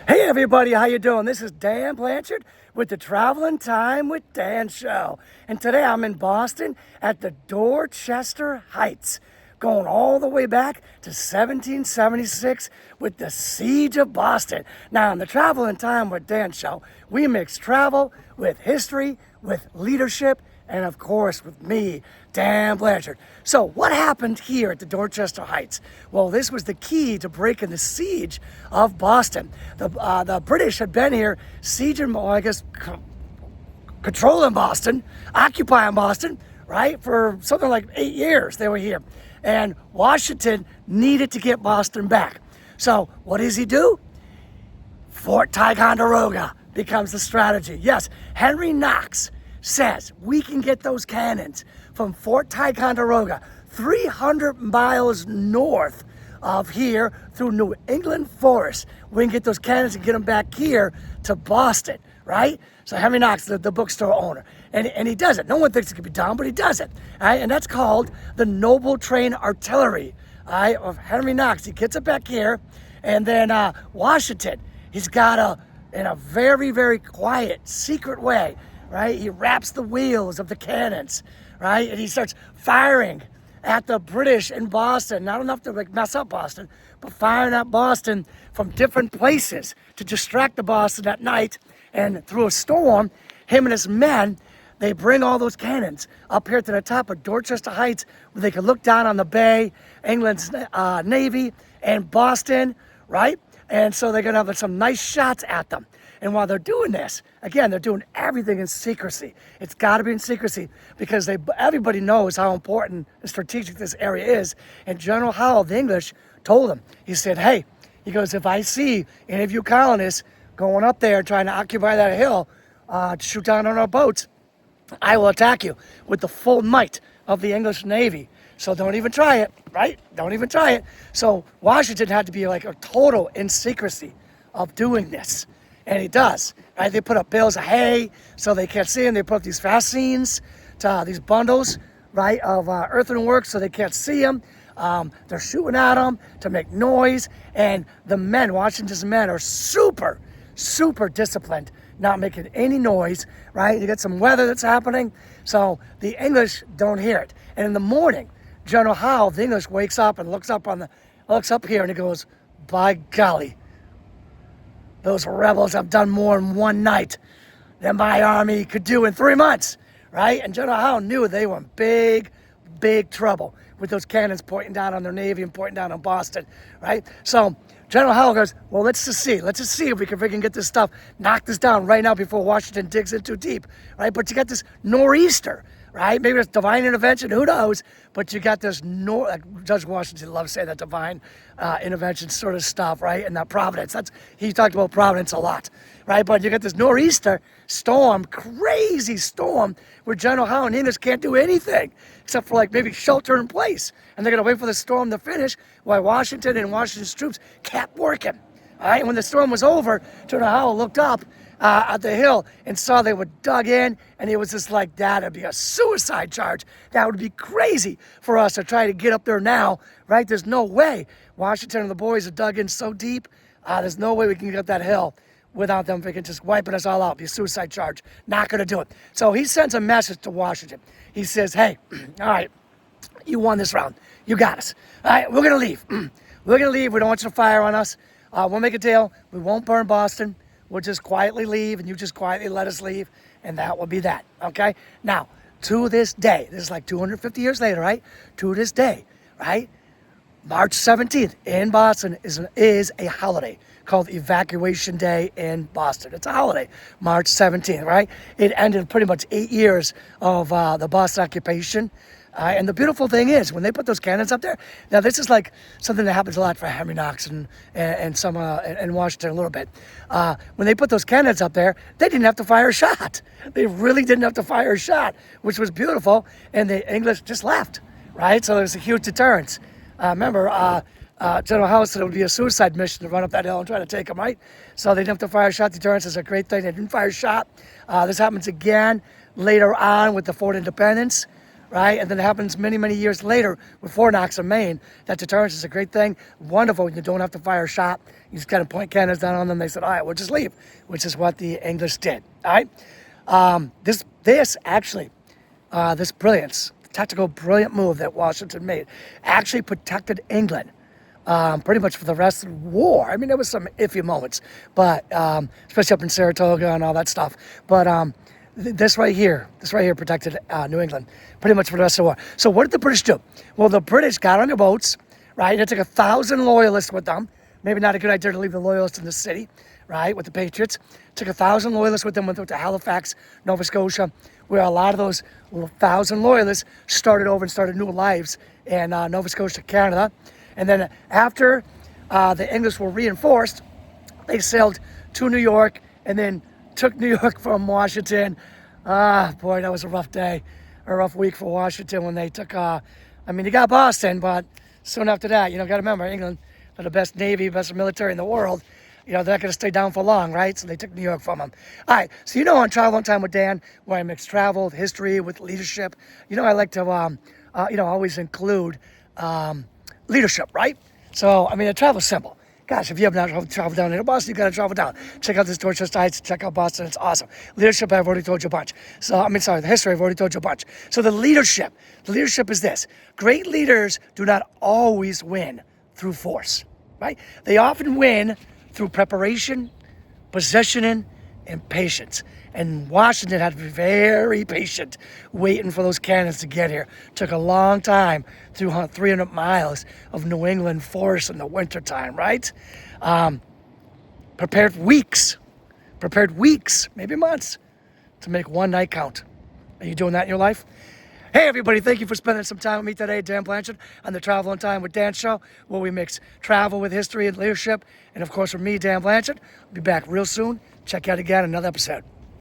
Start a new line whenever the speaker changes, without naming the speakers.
Hey everybody, how you doing? This is Dan Blanchard with the Traveling Time with Dan show. And today I'm in Boston at the Dorchester Heights, going all the way back to 1776 with the Siege of Boston. Now on the Traveling Time with Dan show, we mix travel with history, with leadership, and of course with me, Dan Blanchard. So what happened here at the Dorchester Heights? Well, this was the key to breaking the siege of Boston. The British had been here sieging, well, I guess, controlling Boston, occupying Boston, right? For something like 8 years they were here. And Washington needed to get Boston back. So what does he do? Fort Ticonderoga becomes the strategy. Yes, Henry Knox says we can get those cannons from Fort Ticonderoga 300 miles north of here through New England forest. We can get those cannons and get them back here to Boston, right? So Henry Knox, the bookstore owner, and he does it. No one thinks it could be done, but he does it, right? And that's called the Noble Train Artillery, right, of Henry Knox. He gets it back here, and then Washington, he's got in a very, very quiet, secret way, right? He wraps the wheels of the cannons, right? And he starts firing at the British in Boston. Not enough to mess up Boston, but firing at Boston from different places to distract the Boston at night. And through a storm, him and his men, they bring all those cannons up here to the top of Dorchester Heights where they can look down on the bay, England's Navy, and Boston, right? And so they're gonna have some nice shots at them. And while they're doing this, again, they're doing everything in secrecy. It's got to be in secrecy because everybody knows how important and strategic this area is. And General Howe, the English, told them, he said, hey, he goes, if I see any of you colonists going up there trying to occupy that hill to shoot down on our boats, I will attack you with the full might of the English Navy. So don't even try it, right? Don't even try it. So Washington had to be like a total in secrecy of doing this. And he does, right? They put up bales of hay so they can't see him. They put up these fascines to these bundles, right, of earthenwork so they can't see him. They're shooting at him to make noise. And the men, Washington's men, are super, super disciplined, not making any noise, right? You get some weather that's happening, so the English don't hear it. And in the morning, General Howe, the English, wakes up and looks up here and he goes, by golly, those rebels have done more in one night than my army could do in 3 months, right? And General Howe knew they were in big, big trouble with those cannons pointing down on their navy and pointing down on Boston, right? So General Howe goes, well, let's just see if we can get this stuff, knock this down right now before Washington digs in too deep, right? But you got this nor'easter, right? Maybe it's divine intervention, who knows? But you got this, Judge Washington loves saying that divine intervention sort of stuff, right? And that providence, he talked about providence a lot, right? But you got this nor'easter storm, crazy storm, where General Howe and English can't do anything except for maybe shelter in place. And they're gonna wait for the storm to finish while Washington and Washington's troops kept working. All right, when the storm was over, General Howe looked up at the hill and saw they were dug in, and he was just like, that'd be a suicide charge. That would be crazy for us to try to get up there now, right? There's no way. Washington and the boys are dug in so deep, there's no way we can get up that hill without them freaking just wiping us all out. It'd be a suicide charge. Not gonna do it. So he sends a message to Washington. He says, hey, all right, you won this round. You got us. All right, we're gonna leave. We're gonna leave. We don't want you to fire on us. We'll make a deal. We won't burn Boston. We'll just quietly leave, and you just quietly let us leave, and that will be that, okay? Now, to this day, this is like 250 years later, right? To this day, right? March 17th in Boston is a holiday called Evacuation Day in Boston. It's a holiday, March 17th, right? It ended pretty much 8 years of the Boston occupation. And the beautiful thing is, when they put those cannons up there, now this is like something that happens a lot for Henry Knox and some in Washington a little bit. When they put those cannons up there, they didn't have to fire a shot. They really didn't have to fire a shot, which was beautiful. And the English just left, right? So there was a huge deterrence. Remember, General Howe said it would be a suicide mission to run up that hill and try to take them, right? So they didn't have to fire a shot. Deterrence is a great thing. They didn't fire a shot. This happens again later on with the Fort Independence. right? And then it happens many, many years later with Fort Knox in Maine. That deterrence is a great thing, wonderful. You don't have to fire a shot. You just kind of point cannons down on them. They said, all right, we'll just leave, which is what the English did, all right? This brilliance, tactical brilliant move that Washington made actually protected England pretty much for the rest of the war. I mean, there was some iffy moments, but especially up in Saratoga and all that stuff. But this right here protected New England pretty much for the rest of the war. So what did the British do? Well, the British got on their boats, right? They took 1,000 loyalists with them. Maybe not a good idea to leave the loyalists in the city, right, with the Patriots. Took 1,000 loyalists with them, went to Halifax, Nova Scotia, where a lot of those 1,000 loyalists started over and started new lives in Nova Scotia, Canada. And then after the English were reinforced, they sailed to New York and then took New York from Washington. Boy, that was a rough day, a rough week for Washington when they took, you got Boston, but soon after that, got to remember, England, they're the best Navy, best military in the world. They're not going to stay down for long, right? So they took New York from them. All right, so on Travel on Time with Dan, where I mix travel, history with leadership. I like to, always include leadership, right? So, the travel's simple. Gosh, if you have not traveled down into Boston, you got to travel down. Check out this Dorchester Heights. Check out Boston. It's awesome. Leadership, I've already told you a bunch. The history, I've already told you a bunch. So the leadership is this. Great leaders do not always win through force, right? They often win through preparation, positioning, and patience. And Washington had to be very patient waiting for those cannons to get here. Took a long time through 300 miles of New England forest in the wintertime, right? Prepared weeks, maybe months, to make one night count. Are you doing that in your life? Hey everybody, thank you for spending some time with me today, Dan Blanchard, on the Travel on Time with Dan show, where we mix travel with history and leadership. And of course, with me, Dan Blanchard. I'll be back real soon. Check out again another episode.